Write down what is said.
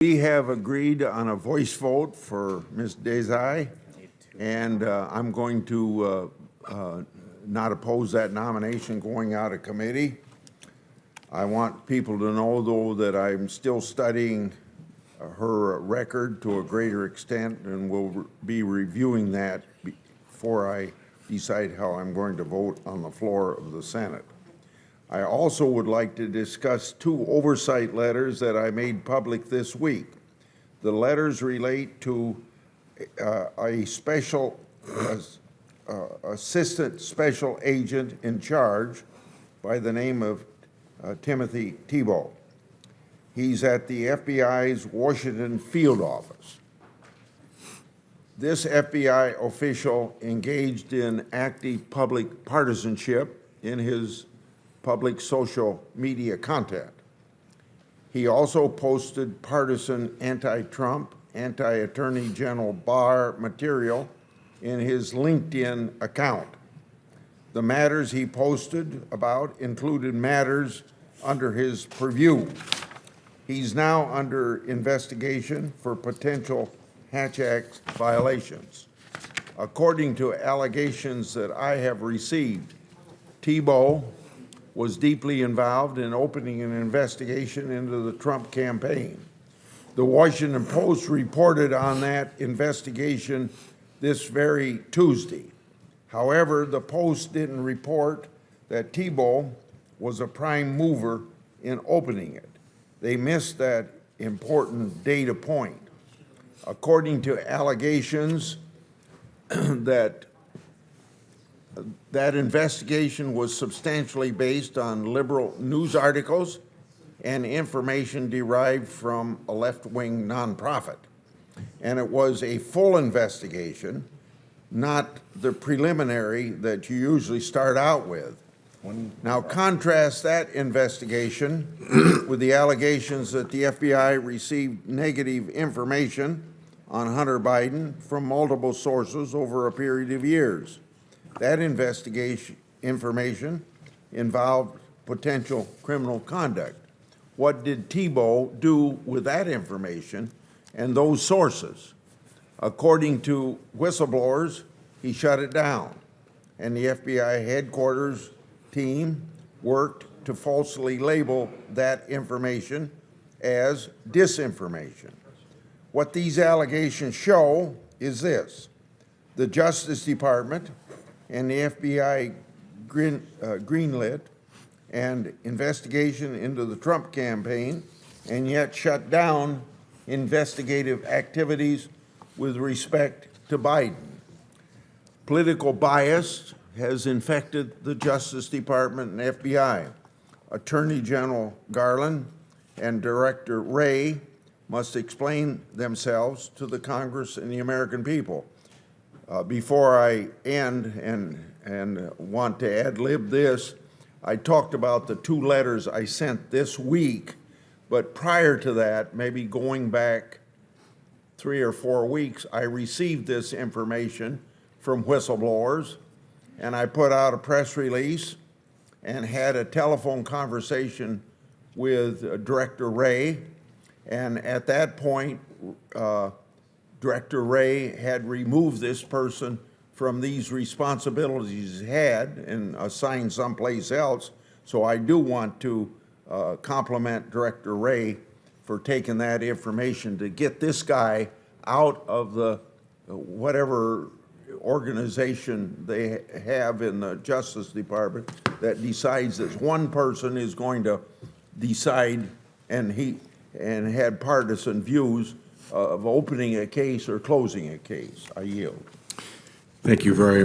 We have agreed on a voice vote for Ms. Desai, and I'm going to not oppose that nomination going out of committee. I want people to know, though, that I'm still studying her record to a greater extent, and will be reviewing that before I decide how I'm going to vote on the floor of the Senate. I also would like to discuss two oversight letters that I made public this week. The letters relate to a special assistant special agent in charge by the name of Timothy Tebow. He's at the FBI's Washington field office. This FBI official engaged in active public partisanship in his public social media content. He also posted partisan anti-Trump, anti-Attorney General Barr material in his LinkedIn account. The matters he posted about included matters under his purview. He's now under investigation for potential Hatch Act violations. According to allegations that I have received, Tebow was deeply involved in opening an investigation into the Trump campaign. The Washington Post reported on that investigation this very Tuesday. However, the Post didn't report that Tebow was a prime mover in opening it. They missed that important data point. According to allegations, that investigation was substantially based on liberal news articles and information derived from a left-wing nonprofit. And it was a full investigation, not the preliminary that you usually start out with. Now contrast that investigation with the allegations that the FBI received negative information on Hunter Biden from multiple sources over a period of years. That investigation information involved potential criminal conduct. What did Tebow do with that information and those sources? According to whistleblowers, he shut it down, and the FBI headquarters team worked to falsely label that information as disinformation. What these allegations show is this: the Justice Department and the FBI greenlit an investigation into the Trump campaign, and yet shut down investigative activities with respect to Biden. Political bias has infected the Justice Department and FBI. Attorney General Garland and Director Wray must explain themselves to the Congress and the American people. Before I end and want to ad-lib this, I talked about the two letters I sent this week, but prior to that, maybe going back 3 or 4 weeks, I received this information from whistleblowers, and I put out a press release and had a telephone conversation with Director Wray, and at that point, Director Wray had removed this person from these responsibilities he had and assigned someplace else. So I do want to compliment Director Wray for taking that information to get this guy out of the whatever organization they have in the Justice Department that decides that one person is going to decide, and had partisan views of opening a case or closing a case. I yield. Thank you very much.